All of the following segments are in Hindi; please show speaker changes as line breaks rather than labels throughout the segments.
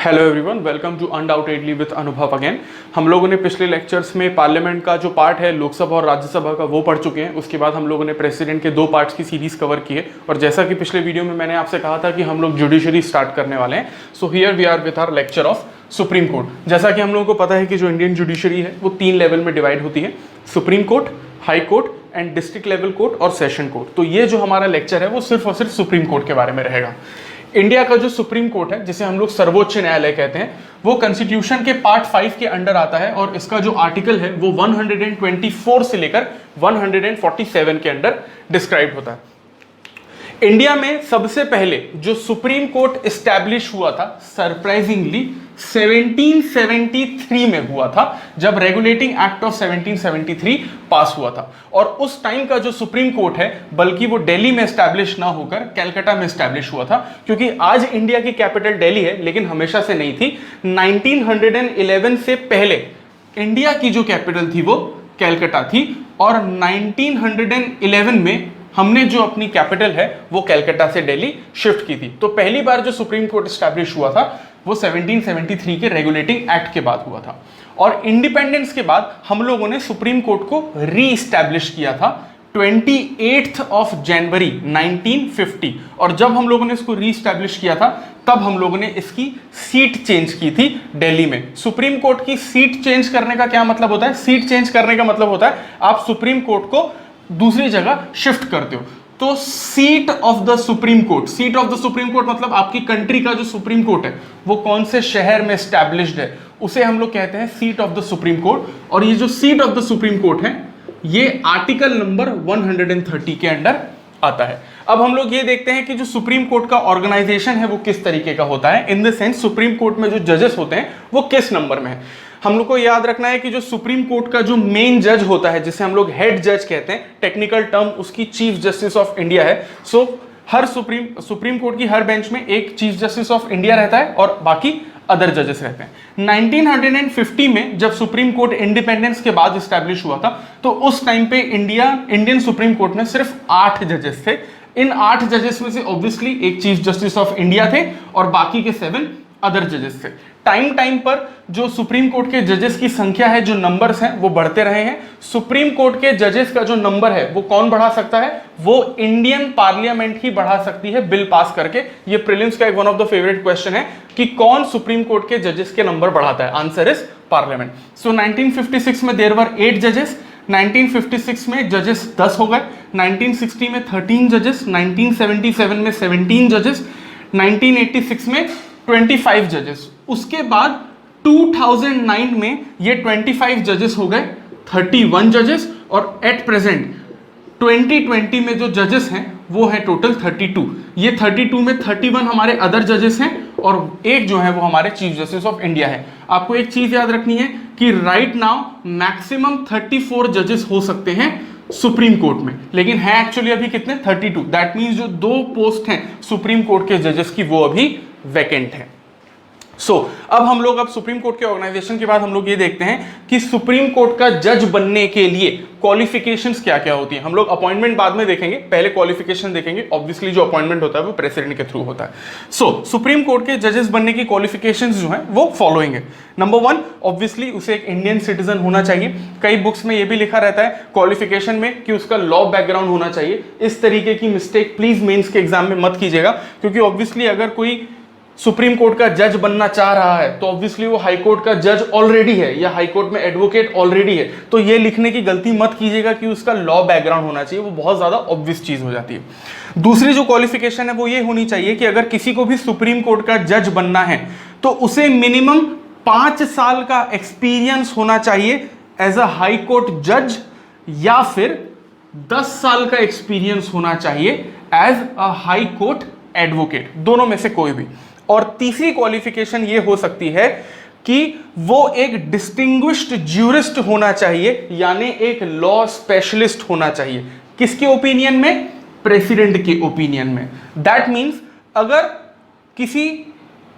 Hello everyone, welcome to undoubtedly with Anubhav again. हम लोगों ने पिछले लेक्चर्स में पार्लियामेंट का जो पार्ट है लोकसभा और राज्यसभा का वो पढ़ चुके हैं। उसके बाद हम लोगों ने प्रेसिडेंट के 2 पार्ट्स की सीरीज कवर की है। और जैसा कि पिछले वीडियो में मैंने आपसे कहा था कि हम लोग जुडिशरी स्टार्ट करने वाले हैं। So here we are with our lecture of supreme court. जैसा कि हम लोगों को पता है कि जो इंडियन जुडिशरी है वो 3 लेवल में डिवाइड होती है, supreme court, high court and district level court और सेशन कोर्ट। तो ये जो हमारा लेक्चर है वो सिर्फ और सिर्फ सुप्रीम कोर्ट के बारे में रहेगा। इंडिया का जो सुप्रीम कोर्ट है, जिसे हम लोग सर्वोच्च न्यायालय कहते हैं, वो कॉन्स्टिट्यूशन के पार्ट 5 के अंडर आता है और इसका जो आर्टिकल है वो 124 से लेकर 147 के अंडर डिस्क्राइब होता है। इंडिया में सबसे पहले जो सुप्रीम कोर्ट एस्टैब्लिश हुआ था सरप्राइजिंगली 1773 में हुआ था, जब रेगुलेटिंग एक्ट ऑफ 1773 पास हुआ था। और उस टाइम का जो सुप्रीम कोर्ट है बल्कि वो दिल्ली में एस्टैब्लिश ना होकर कलकत्ता में एस्टैब्लिश हुआ था, क्योंकि आज इंडिया की कैपिटल दिल्ली है लेकिन हमेशा से नहीं थी। 1911 से पहले इंडिया की जो कैपिटल थी वो कलकत्ता थी और 1911 में हमने जो अपनी कैपिटल है वो कलकत्ता से दिल्ली शिफ्ट की थी। तो पहली बार जो सुप्रीम कोर्ट एस्टैब्लिश हुआ था वो 1773 के रेगुलेटिंग एक्ट के बाद हुआ था। और इंडिपेंडेंस के बाद हम लोगों ने सुप्रीम कोर्ट को री एस्टैब्लिश किया था 28 ऑफ जनवरी 1950। और जब हम लोगों ने इसको री एस्टैब्लिश किया था तब हम लोगों ने इसकी सीट चेंज की थी दिल्ली में। सुप्रीम कोर्ट की सीट चेंज करने का क्या मतलब होता है? सीट चेंज करने का मतलब होता है आप सुप्रीम कोर्ट को दूसरी जगह शिफ्ट करते हो। तो seat of the supreme court, seat of the supreme court मतलब आपकी कंट्री का जो सुप्रीम कोर्ट है वो कौन से शहर में एस्टैब्लिश्ड है, उसे हम लोग कहते हैं seat of the supreme court. और ये जो seat of the supreme court है ये आर्टिकल नंबर 130 के अंडर आता है। अब हम लोग ये देखते हैं कि जो सुप्रीम कोर्ट का ऑर्गेनाइजेशन है वो किस तरीके का होता है। In the sense supreme court में जो जजेस होते हैं वो किस नंबर में है। हम लोग को याद रखना है कि जो सुप्रीम कोर्ट का जो मेन जज होता है, जिसे हम लोग हेड जज कहते हैं, टेक्निकल टर्म उसकी चीफ जस्टिस ऑफ इंडिया है। सो हर सुप्रीम कोर्ट की हर बेंच में एक चीफ जस्टिस ऑफ इंडिया रहता है और बाकी अदर जजेस रहते हैं। 1950 में जब सुप्रीम कोर्ट इंडिपेंडेंस के बाद एस्टैब्लिश हुआ था तो उस टाइम पे इंडियन सुप्रीम कोर्ट में सिर्फ 8 जजेस थे। इन 8 जजेस में से ऑब्वियसली एक चीफ जस्टिस ऑफ इंडिया थे और बाकी के 7 अदर जजेस थे। टाइम पर जो सुप्रीम कोर्ट के जजेस की संख्या है, जो नंबर्स हैं वो बढ़ते रहे हैं। सुप्रीम कोर्ट के जजेस का जो नंबर है वो कौन बढ़ा सकता है? वो इंडियन पार्लियामेंट ही बढ़ा सकती है बिल पास करके। ये प्रीलिम्स का एक one of the favourite question है कि कौन सुप्रीम कोर्ट के जजेस के नंबर बढ़ाता है। Answer is parliament. सो 1956 में देयर वर 8 जजेस, 1956 में जजेस 10 हो गए, 1960 में 13 जजेस, 1977 में 17 जजेस, 1986 में 25 जजेस। उसके बाद 2009 में ये 25 जजेस हो गए 31 जजेस और एट प्रेजेंट 2020 में जो जजेस हैं वो है टोटल 32। ये 32 में 31 हमारे अदर जजेस हैं और एक जो है वो हमारे चीफ जस्टिस ऑफ इंडिया है। आपको एक चीज याद रखनी है कि राइट नाउ मैक्सिमम 34 जजेस हो सकते हैं सुप्रीम कोर्ट में, लेकिन है एक्चुअली अभी कितने? 32। दैट मीन्स जो 2 पोस्ट हैं सुप्रीम कोर्ट के जजेस की वो अभी वैकेंट है। अब सुप्रीम कोर्ट के ऑर्गेनाइजेशन के बाद हम लोग ये देखते हैं कि सुप्रीम कोर्ट का जज बनने के लिए क्वालिफिकेशंस क्या क्या होती हैं। हम लोग अपॉइंटमेंट बाद में देखेंगे, पहले क्वालिफिकेशन देखेंगे। ऑब्वियसली जो अपॉइंटमेंट होता है वो प्रेसिडेंट के थ्रू होता है। सुप्रीम कोर्ट के जजेस बनने की क्वालिफिकेशंस जो हैं वो फॉलोइंग है। नंबर 1, ऑब्वियसली उसे एक इंडियन सिटीजन होना चाहिए। कई बुक्स में ये भी लिखा रहता है क्वालिफिकेशन में कि उसका लॉ बैकग्राउंड होना चाहिए। इस तरीके की मिस्टेक प्लीज मेंस के एग्जाम में मत कीजिएगा, क्योंकि ऑब्वियसली अगर कोई सुप्रीम कोर्ट का जज बनना चाह रहा है तो ऑब्वियसली वो हाई कोर्ट का जज ऑलरेडी है या हाई कोर्ट में एडवोकेट ऑलरेडी है। तो ये लिखने की गलती मत कीजिएगा कि उसका लॉ बैकग्राउंड होना चाहिए, वो बहुत ज्यादा ऑब्वियस चीज हो जाती है। दूसरी जो क्वालिफिकेशन है वो ये होनी चाहिए कि अगर किसी को भी सुप्रीम कोर्ट का जज बनना है तो उसे मिनिमम 5 साल का एक्सपीरियंस होना चाहिए एज अ हाई कोर्ट जज, या फिर 10 साल का एक्सपीरियंस होना चाहिए as a high court advocate, दोनों में से कोई भी। और तीसरी क्वालिफिकेशन ये हो सकती है कि वो एक डिस्टिंग्विश्ड ज्यूरिस्ट होना चाहिए, यानी एक लॉ स्पेशलिस्ट होना चाहिए। किसके ओपिनियन में? प्रेसिडेंट के ओपिनियन में। दैट मीन्स अगर किसी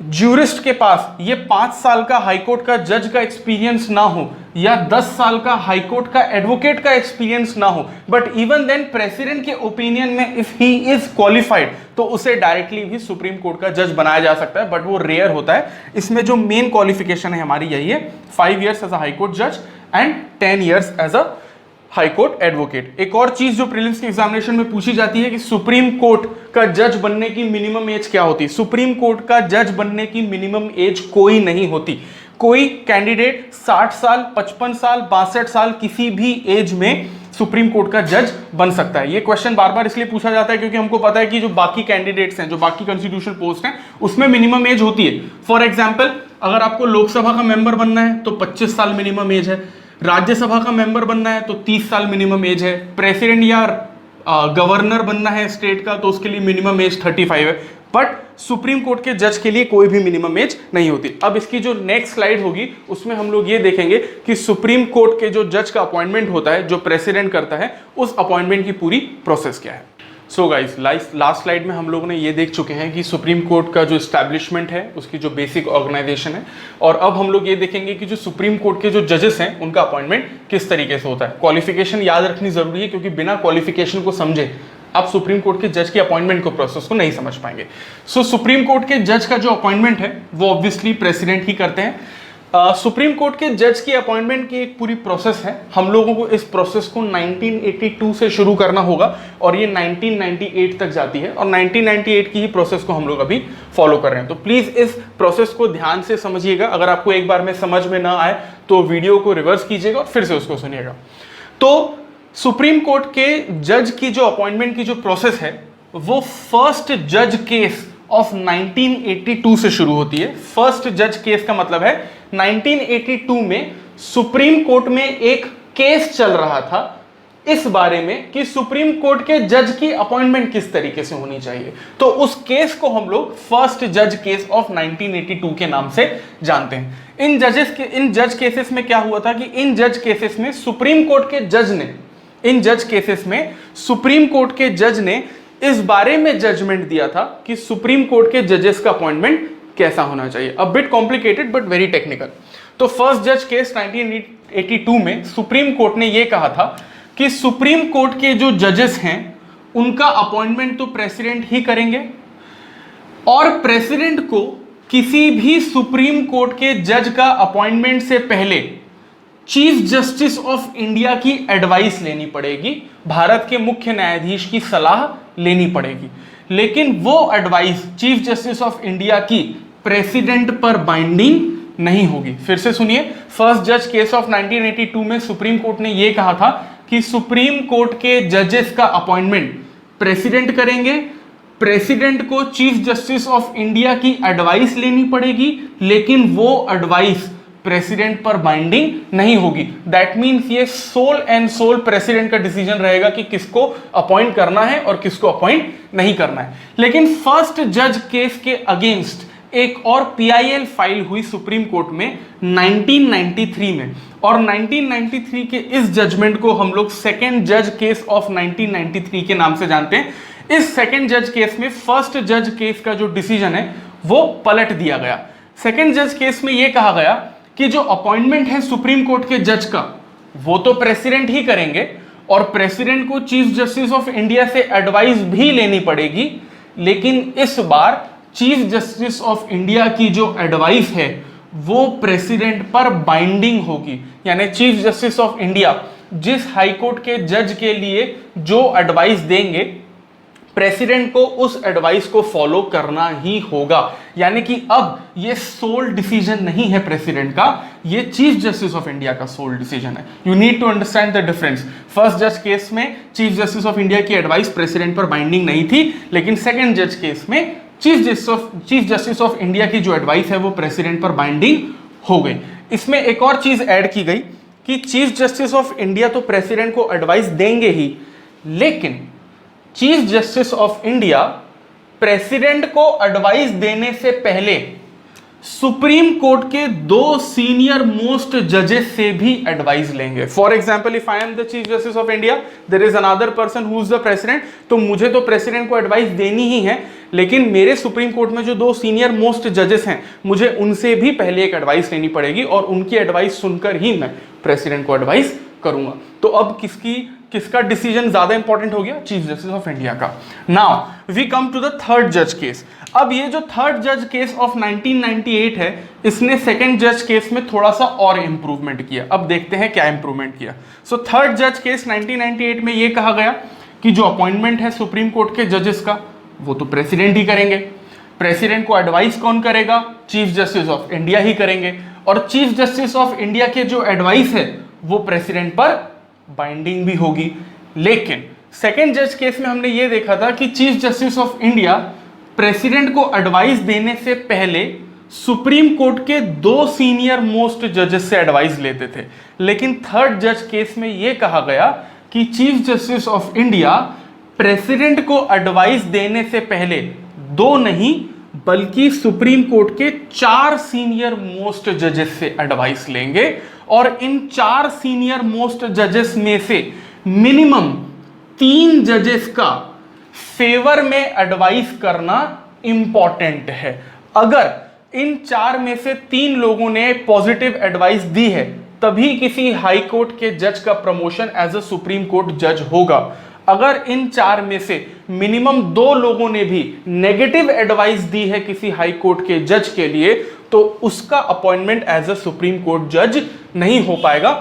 ज्यूरिस्ट के पास ये 5 साल का हाईकोर्ट का जज का एक्सपीरियंस ना हो या 10 साल का हाईकोर्ट का एडवोकेट का एक्सपीरियंस ना हो, बट इवन देन प्रेसिडेंट के ओपिनियन में इफ ही इज क्वालिफाइड तो उसे डायरेक्टली भी सुप्रीम कोर्ट का जज बनाया जा सकता है, बट वो रेयर होता है। इसमें जो मेन क्वालिफिकेशन है हमारी यही है, 5 years एज अ हाईकोर्ट जज and 10 years as a high court advocate. एक और चीज जो प्रीलिम्स के एग्जामिनेशन में पूछी जाती है कि सुप्रीम कोर्ट का जज बनने की मिनिमम एज क्या होती है। सुप्रीम कोर्ट का जज बनने की मिनिमम एज कोई नहीं होती। कोई कैंडिडेट 60 साल, 55 साल, 62 साल किसी भी एज में सुप्रीम कोर्ट का जज बन सकता है। ये क्वेश्चन बार बार इसलिए पूछा जाता है क्योंकि हमको पता है कि जो बाकी कैंडिडेट्स हैं, जो बाकी कॉन्स्टिट्यूशनल पोस्ट हैं, उसमें मिनिमम एज होती है। फॉर एग्जाम्पल, अगर आपको लोकसभा का मेंबर बनना है तो 25 साल मिनिमम एज है, राज्यसभा का मेंबर बनना है तो 30 साल मिनिमम एज है, प्रेसिडेंट या गवर्नर बनना है स्टेट का तो उसके लिए मिनिमम एज 35 है, बट सुप्रीम कोर्ट के जज के लिए कोई भी मिनिमम एज नहीं होती। अब इसकी जो नेक्स्ट स्लाइड होगी उसमें हम लोग ये देखेंगे कि सुप्रीम कोर्ट के जो जज का अपॉइंटमेंट होता है, जो प्रेसिडेंट करता है, उस अपॉइंटमेंट की पूरी प्रोसेस क्या है। सो गाइस, लास्ट स्लाइड में हम लोगों ने ये देख चुके हैं कि सुप्रीम कोर्ट का जो एस्टैब्लिशमेंट है, उसकी जो बेसिक ऑर्गेनाइजेशन है, और अब हम लोग ये देखेंगे कि जो सुप्रीम कोर्ट के जो जजेस हैं उनका अपॉइंटमेंट किस तरीके से होता है। क्वालिफिकेशन याद रखनी जरूरी है क्योंकि बिना क्वालिफिकेशन को समझे आप सुप्रीम कोर्ट के जज के अपॉइंटमेंट को प्रोसेस को नहीं समझ पाएंगे। सो सुप्रीम कोर्ट के जज का जो अपॉइंटमेंट है वो ऑब्वियसली प्रेसिडेंट ही करते हैं। सुप्रीम कोर्ट के जज की अपॉइंटमेंट की एक पूरी प्रोसेस है। हम लोगों को इस प्रोसेस को 1982 से शुरू करना होगा और ये 1998 तक जाती है, और 1998 की ही प्रोसेस को हम लोग अभी फॉलो कर रहे हैं। तो प्लीज इस प्रोसेस को ध्यान से समझिएगा। अगर आपको एक बार में समझ में ना आए तो वीडियो को रिवर्स कीजिएगा और फिर से उसको सुनिएगा। तो सुप्रीम कोर्ट के जज की जो अपॉइंटमेंट की जो प्रोसेस है वो फर्स्ट जज केस ऑफ 1982 से शुरू होती है। फर्स्ट जज केस का मतलब है 1982 में सुप्रीम कोर्ट में एक केस चल रहा था इस बारे में कि सुप्रीम कोर्ट के जज की अपॉइंटमेंट किस तरीके से होनी चाहिए। तो उस केस को हम लोग फर्स्ट जज केस ऑफ 1982 के नाम से जानते हैं। इन जज केसेस में क्या हुआ था कि इन जज केसेस में सुप्रीम कोर्ट के जज ने इस बारे में जजमेंट दिया था कि सुप्रीम कोर्ट के जजेस का अपॉइंटमेंट कैसा होना चाहिए। A bit complicated but very technical. तो फर्स्ट जज केस 1982 में सुप्रीम कोर्ट ने यह कहा था कि सुप्रीम कोर्ट के जो जजेस हैं उनका अपॉइंटमेंट तो प्रेसिडेंट ही करेंगे, और प्रेसिडेंट को किसी भी सुप्रीम कोर्ट के जज का अपॉइंटमेंट से पहले चीफ जस्टिस ऑफ इंडिया की एडवाइस लेनी पड़ेगी, भारत के मुख्य न्यायाधीश की सलाह लेनी पड़ेगी। लेकिन वो advice chief justice of India की प्रेसिडेंट पर बाइंडिंग नहीं होगी। फिर से सुनिए, फर्स्ट जज केस ऑफ 1982 में सुप्रीम कोर्ट ने यह कहा था कि सुप्रीम कोर्ट के जजेस का अपॉइंटमेंट प्रेसिडेंट करेंगे, प्रेसिडेंट को चीफ जस्टिस ऑफ इंडिया की एडवाइस लेनी पड़ेगी, लेकिन वो एडवाइस प्रेसिडेंट पर बाइंडिंग नहीं होगी। दैट मीन्स ये सोल एंड सोल प्रेसिडेंट का डिसीजन रहेगा कि किसको अपॉइंट करना है और किसको अपॉइंट नहीं करना है। लेकिन फर्स्ट जज केस के अगेंस्ट एक और पीआईएल फाइल हुई सुप्रीम कोर्ट में 1993 में, और 1993 के इस जजमेंट को हम लोग सेकेंड जज केस ऑफ 1993 के नाम से जानते हैं। इस सेकेंड जज केस में फर्स्ट जज केस का जो डिसीजन है वो पलट दिया गया। सेकेंड जज केस में यह कहा गया कि जो अपॉइंटमेंट है सुप्रीम कोर्ट के जज का वो तो प्रेसिडेंट ही करेंगे, और प्रेसिडेंट को चीफ जस्टिस ऑफ इंडिया से एडवाइस भी लेनी पड़ेगी, लेकिन इस बार चीफ जस्टिस ऑफ इंडिया की जो एडवाइस है वो प्रेसिडेंट पर बाइंडिंग होगी। यानी चीफ जस्टिस ऑफ इंडिया जिस हाईकोर्ट के जज के लिए जो एडवाइस देंगे, प्रेसिडेंट को उस एडवाइस को फॉलो करना ही होगा। यानी कि अब ये सोल डिसीजन नहीं है प्रेसिडेंट का, ये चीफ जस्टिस ऑफ इंडिया का सोल डिसीजन है। You need to understand the difference. First जज केस में चीफ जस्टिस ऑफ इंडिया की एडवाइस प्रेसिडेंट पर बाइंडिंग नहीं थी, लेकिन सेकेंड जज केस में चीफ जस्टिस ऑफ इंडिया की जो एडवाइस है वो प्रेसिडेंट पर बाइंडिंग हो गई। इसमें एक और चीज ऐड की गई कि चीफ जस्टिस ऑफ इंडिया तो प्रेसिडेंट को एडवाइस देंगे ही, लेकिन chief justice of India president को एडवाइस देने से पहले सुप्रीम कोर्ट के 2 सीनियर मोस्ट जजेस से भी एडवाइस लेंगे। For example, if I am the chief justice of India, there is another person who is the president, तो मुझे तो प्रेसिडेंट को एडवाइस देनी ही है, लेकिन मेरे सुप्रीम कोर्ट में जो 2 सीनियर मोस्ट जजेस हैं, मुझे उनसे भी पहले एक एडवाइस लेनी पड़ेगी और उनकी एडवाइस सुनकर ही मैं प्रेसिडेंट को एडवाइस करूंगा। तो अब किसका डिसीजन ज्यादा इंपॉर्टेंट हो गया? चीफ जस्टिस ऑफ इंडिया का। Now we come to the third जज केस। अब ये जो थर्ड जज केस ऑफ 1998 है, इसने सेकंड जज केस में थोड़ा सा और इंप्रूवमेंट किया। अब देखते हैं क्या इंप्रूवमेंट किया। सो थर्ड जज केस 1998 में ये कहा गया कि जो अपॉइंटमेंट है सुप्रीम कोर्ट के जजेस का, वो तो प्रेसिडेंट ही करेंगे। प्रेसिडेंट को एडवाइस कौन करेगा? चीफ जस्टिस ऑफ इंडिया ही करेंगे। और चीफ जस्टिस ऑफ इंडिया के जो एडवाइस है वो प्रेसिडेंट पर बाइंडिंग भी होगी। लेकिन सेकेंड जज केस में हमने ये देखा था कि chief justice of India president को एडवाइस देने से पहले सुप्रीम कोर्ट के 2 सीनियर मोस्ट जजेस से एडवाइस लेते थे। लेकिन थर्ड जज केस में यह कहा गया कि chief justice of India president को एडवाइस देने से पहले 2 नहीं बल्कि सुप्रीम कोर्ट के 4 सीनियर मोस्ट जजेस से एडवाइस लेंगे। और इन 4 सीनियर मोस्ट जजेस में से मिनिमम 3 जजेस का फेवर में एडवाइस करना इंपॉर्टेंट है। अगर इन 4 में से 3 लोगों ने पॉजिटिव एडवाइस दी है, तभी किसी हाई कोर्ट के जज का promotion as a supreme court जज होगा। अगर इन 4 में से मिनिमम 2 लोगों ने भी नेगेटिव एडवाइस दी है किसी हाई कोर्ट के जज के लिए, तो उसका appointment as a supreme court जज नहीं हो पाएगा।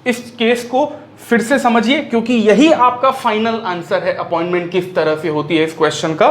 इस केस को फिर से समझिए, क्योंकि यही आपका फाइनल आंसर है अपॉइंटमेंट किस तरह से होती है इस क्वेश्चन का।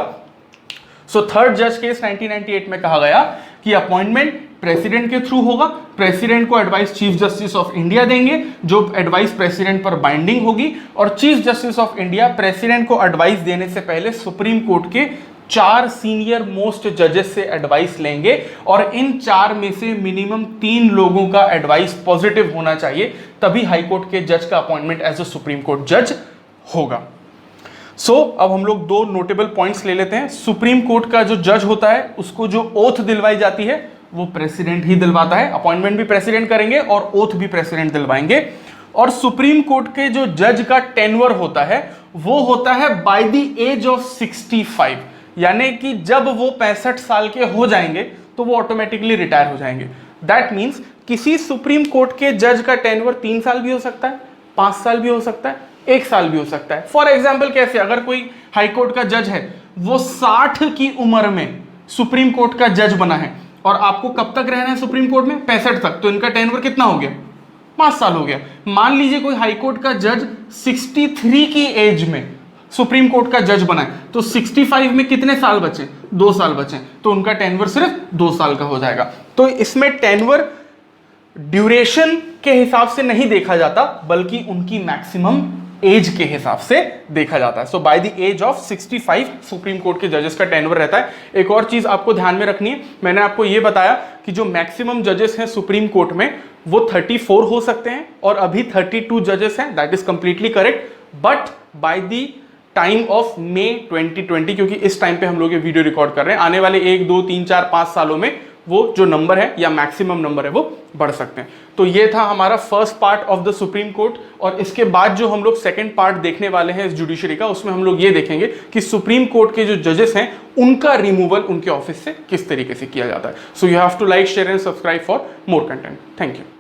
सो थर्ड जज केस 1998 में कहा गया कि अपॉइंटमेंट प्रेसिडेंट के थ्रू होगा। प्रेसिडेंट को advice chief justice of India देंगे, जो एडवाइस प्रेसिडेंट पर बाइंडिंग होगी। और chief justice of India president को एडवाइस देने से पहले सुप्रीम कोर्ट के 4 सीनियर मोस्ट जजेस से एडवाइस लेंगे। और इन 4 में से मिनिमम 3 लोगों का एडवाइस पॉजिटिव होना चाहिए, तभी हाईकोर्ट के जज का appointment as a supreme court जज होगा। अब हम लोग 2 नोटेबल पॉइंट्स ले लेते हैं। सुप्रीम कोर्ट का जो जज होता है, उसको जो ओथ दिलवाई जाती है वो प्रेसिडेंट ही दिलवाता है। अपॉइंटमेंट भी प्रेसिडेंट करेंगे और ओथ भी प्रेसिडेंट दिलवाएंगे। और सुप्रीम कोर्ट के जो जज का टेन्योर होता है वो होता है बाय द एज ऑफ 65, यानी कि जब वो 65 साल के हो जाएंगे तो वो ऑटोमेटिकली रिटायर हो जाएंगे। दैट मीन्स किसी सुप्रीम कोर्ट के जज का टेन्योर 3 साल भी हो सकता है, 5 साल भी हो सकता है, 1 साल भी हो सकता है। फॉर एग्जाम्पल कैसे, अगर कोई हाईकोर्ट का जज है, वो 60 की उम्र में सुप्रीम कोर्ट का जज बना है और आपको कब तक रहना है सुप्रीम कोर्ट में? 65 तक। तो इनका टेन्योर कितना हो गया? 5 साल हो गया। मान लीजिए कोई हाईकोर्ट का जज 63 की एज में सुप्रीम कोर्ट का जज बना है, तो 65 में कितने साल बचे? 2 साल बचे, तो उनका टेन्योर सिर्फ 2 साल का हो जाएगा। तो इसमें टेन्योर ड्यूरेशन के हिसाब से नहीं देखा जाता, बल्कि उनकी मैक्सिमम एज के हिसाब से देखा जाता है। So by the age of 65 Supreme Court के जजेस का टेन्योर रहता है। एक और चीज आपको ध्यान में रखनी है, मैंने आपको यह बताया कि जो मैक्सिमम जजेस हैं सुप्रीम कोर्ट में वो 34 हो सकते हैं और अभी 32 जजेस हैं। That is completely correct. But by the time of May 2020, क्योंकि इस टाइम पे हम लोग ये वीडियो रिकॉर्ड कर रहे हैं, आने वाले 1, 2, 3, 4, 5 सालों में वो जो नंबर है या मैक्सिमम नंबर है वो बढ़ सकते हैं। तो ये था हमारा first part of the supreme court. और इसके बाद जो हम लोग सेकंड पार्ट देखने वाले हैं इस जुडिशरी का, उसमें हम लोग ये देखेंगे कि सुप्रीम कोर्ट के जो जजेस हैं उनका रिमूवल उनके ऑफिस से किस तरीके से किया जाता है। So you have to like, share and subscribe for more content. Thank you.